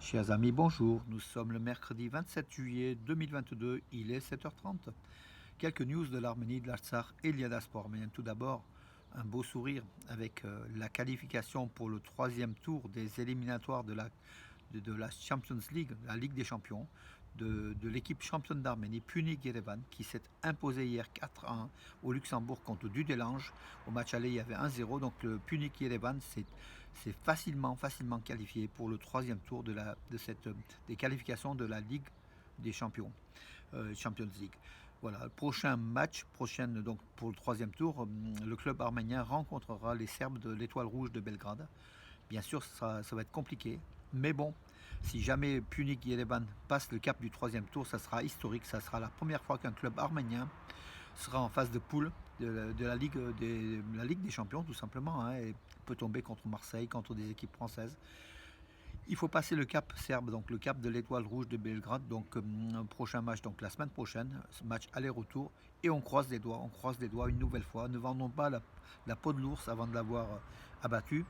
Chers amis, bonjour. Nous sommes le mercredi 27 juillet 2022, il est 7h30. Quelques news de l'Arménie, de l'Artsakh et de l'Iadaspor arménienne. Tout d'abord, un beau sourire avec la qualification pour le troisième tour des éliminatoires de la Champions League, la Ligue des Champions, de l'équipe championne d'Arménie, Punik Yerevan, qui s'est imposé hier 4-1 au Luxembourg contre Dudelange. Au match aller, il y avait 1-0, donc le Punik Yerevan s'est facilement qualifié pour le troisième tour des qualifications de la Ligue des Champions, Champions League. Voilà, le prochain match, donc pour le troisième tour, le club arménien rencontrera les Serbes de l'Étoile Rouge de Belgrade. Bien sûr, ça va être compliqué, mais bon, si jamais Punik Yerevan passe le cap du troisième tour, ça sera historique. Ça sera la première fois qu'un club arménien sera en phase de poule de la Ligue des Champions, tout simplement, hein, et peut tomber contre Marseille, contre des équipes françaises. Il faut passer le cap serbe, donc le cap de l'Étoile Rouge de Belgrade. Donc un prochain match, donc la semaine prochaine, match aller-retour, et on croise les doigts une nouvelle fois. Ne vendons pas la peau de l'ours avant de l'avoir abattu,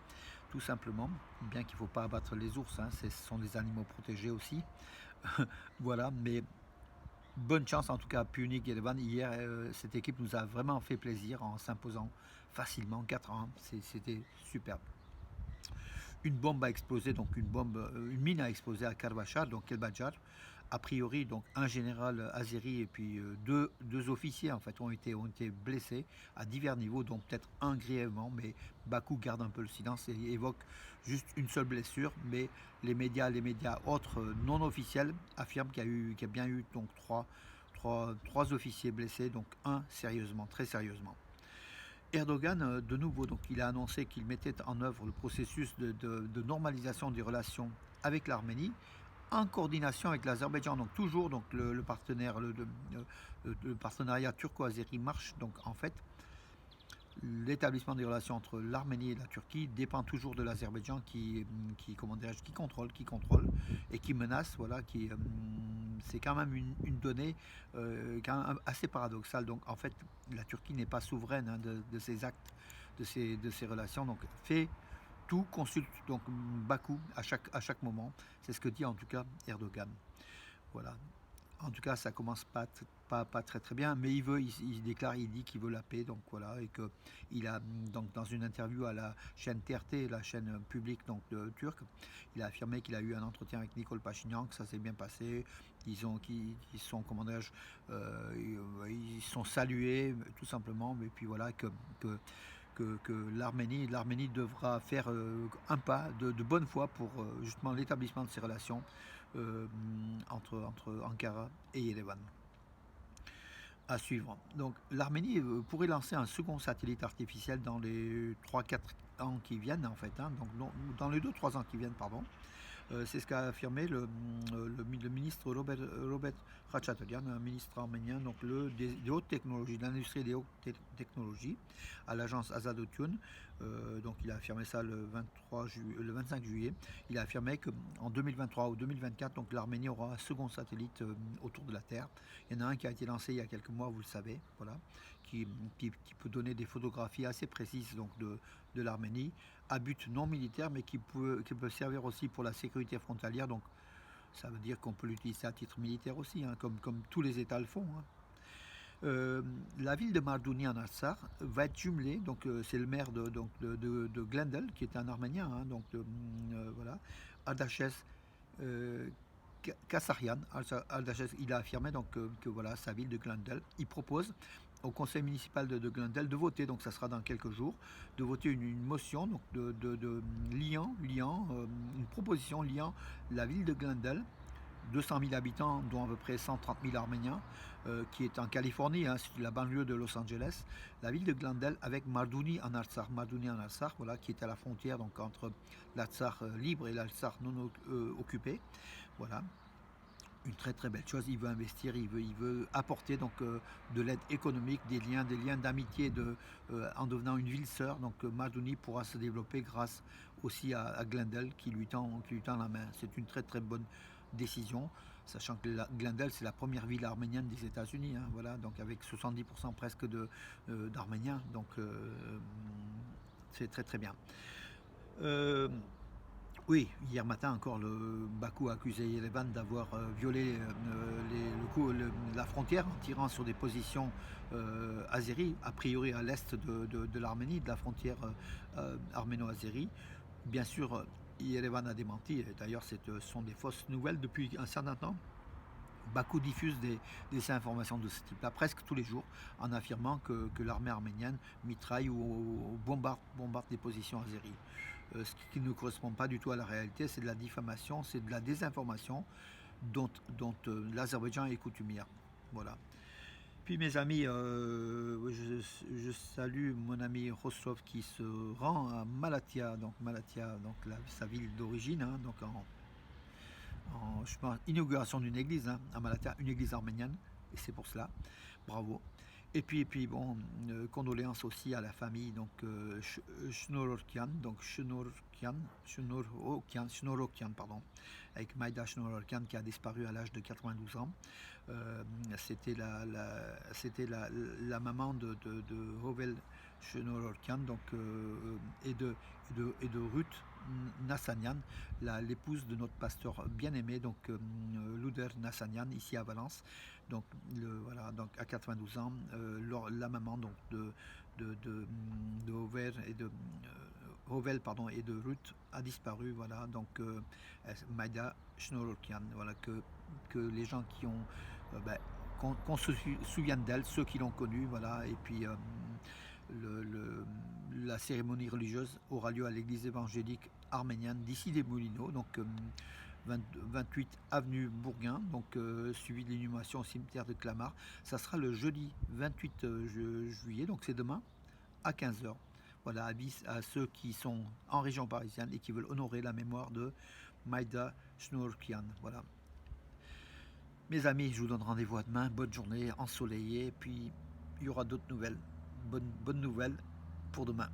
tout simplement. Bien qu'il ne faut pas abattre les ours, hein, ce sont des animaux protégés aussi. Voilà, mais bonne chance en tout cas à Punik Yerevan. Hier, cette équipe nous a vraiment fait plaisir en s'imposant facilement 4-1. C'était superbe. Une bombe a explosé, donc une mine a explosé à Karbachar, donc Kelbadjar. A priori, donc un général azéri et puis deux officiers en fait ont été blessés à divers niveaux, dont peut-être un grièvement, mais Bakou garde un peu le silence et évoque juste une seule blessure. Mais les médias autres non officiels affirment qu'il y a bien eu donc trois officiers blessés, donc un sérieusement, très sérieusement. Erdogan, de nouveau, donc, il a annoncé qu'il mettait en œuvre le processus de normalisation des relations avec l'Arménie en coordination avec l'Azerbaïdjan. Donc toujours donc, le partenariat turco-azéri marche. Donc en fait, l'établissement des relations entre l'Arménie et la Turquie dépend toujours de l'Azerbaïdjan qui contrôle et qui menace. Voilà, c'est quand même une donnée quand même assez paradoxale. Donc en fait, la Turquie n'est pas souveraine, hein, de ses actes, de ses relations. Donc fait tout, consulte donc Bakou à chaque moment. C'est ce que dit en tout cas Erdogan. Voilà. En tout cas, ça commence pas très très bien, mais il déclare, il dit qu'il veut la paix, donc voilà, et que il a donc dans une interview à la chaîne TRT, la chaîne publique donc turque, il a affirmé qu'il a eu un entretien avec Nicole Pachinian, que ça s'est bien passé, qu'ils sont comment dirais-je, ils sont salués tout simplement, mais puis voilà que l'Arménie devra faire un pas de bonne foi pour justement l'établissement de ces relations euh, entre Ankara et Yerevan. À suivre. Donc l'Arménie pourrait lancer un second satellite artificiel dans les 3-4 ans qui viennent en fait, hein, donc dans les 2-3 ans qui viennent, pardon. C'est ce qu'a affirmé le ministre Robert Khachaturian, un ministre arménien, donc des hautes technologies, de l'industrie des hautes technologies, à l'agence Azadotune. Donc il a affirmé ça le 25 juillet. Il a affirmé qu'en 2023 ou 2024, donc l'Arménie aura un second satellite autour de la Terre. Il y en a un qui a été lancé il y a quelques mois, vous le savez, voilà, qui peut donner des photographies assez précises donc de l'Arménie à but non militaire, mais qui peut servir aussi pour la sécurité frontalière. Donc ça veut dire qu'on peut l'utiliser à titre militaire aussi, hein, comme tous les États le font, hein. La ville de Mardouni en Artsakh va être jumelée, donc c'est le maire de Glendale, qui est un Arménien, hein, donc voilà, Ardaches Kassarian, il a affirmé donc que voilà sa ville de Glendale. Il propose au conseil municipal de Glendale de voter, donc ça sera dans quelques jours, de voter une motion donc liant une proposition liant la ville de Glendale, 200 000 habitants, dont à peu près 130 000 Arméniens, qui est en Californie, hein, c'est la banlieue de Los Angeles, la ville de Glendale avec Mardouni en Artsakh, voilà, qui est à la frontière donc entre l'Artsakh libre et l'Artsakh non occupé, voilà. Une très très belle chose. Il veut investir, il veut apporter donc de l'aide économique, des liens d'amitié en devenant une ville sœur. Donc Mardouni pourra se développer grâce aussi à Glendale qui lui tend la main. C'est une très très bonne décision, sachant que Glendale c'est la première ville arménienne des États-Unis, hein, voilà, donc avec 70% presque d'Arméniens, donc c'est très très bien. Euh, Oui, hier matin encore, le Bakou a accusé Yerevan d'avoir violé la frontière en tirant sur des positions azéries, a priori à l'est de l'Arménie, de la frontière arméno-azérie. Bien sûr, Yerevan a démenti, et d'ailleurs ce sont des fausses nouvelles depuis un certain temps. Bakou diffuse des informations de ce type-là presque tous les jours en affirmant que l'armée arménienne mitraille ou bombarde des positions azéries. Ce qui ne correspond pas du tout à la réalité, c'est de la diffamation, c'est de la désinformation dont l'Azerbaïdjan est coutumière. Voilà. Puis mes amis, je salue mon ami Rostov qui se rend à Malatya, donc sa ville d'origine, hein, donc je pense, inauguration d'une église hein, à Malatya, une église arménienne, et c'est pour cela. Bravo. Et puis bon, condoléances aussi à la famille, donc Shnorokian, Shnorokian, pardon, avec Maïda Shnorokian qui a disparu à l'âge de 92 ans. C'était la maman de Hovel Shnorokian, donc, et de Ruth Nassanian, l'épouse de notre pasteur bien-aimé, donc Louder Nassanian, ici à Valence. Donc, voilà, donc à 92 ans, la maman donc, de Hovel pardon, et de Ruth a disparu. Voilà, donc Maïda Shnorokian. Voilà, que les gens qui ont. Qu'on se souvienne d'elle, ceux qui l'ont connue. Voilà, et puis. La cérémonie religieuse aura lieu à l'église évangélique arménienne d'ici des Moulineaux, donc 28 avenue Bourguin, donc suivi de l'inhumation au cimetière de Clamart. Ça sera le jeudi 28 juillet, donc c'est demain, à 15 h. Voilà, avis à ceux qui sont en région parisienne et qui veulent honorer la mémoire de Maïda Shnurkian. Voilà. Mes amis, je vous donne rendez-vous à demain. Bonne journée ensoleillée, puis il y aura d'autres nouvelles. Bonne nouvelle pour demain.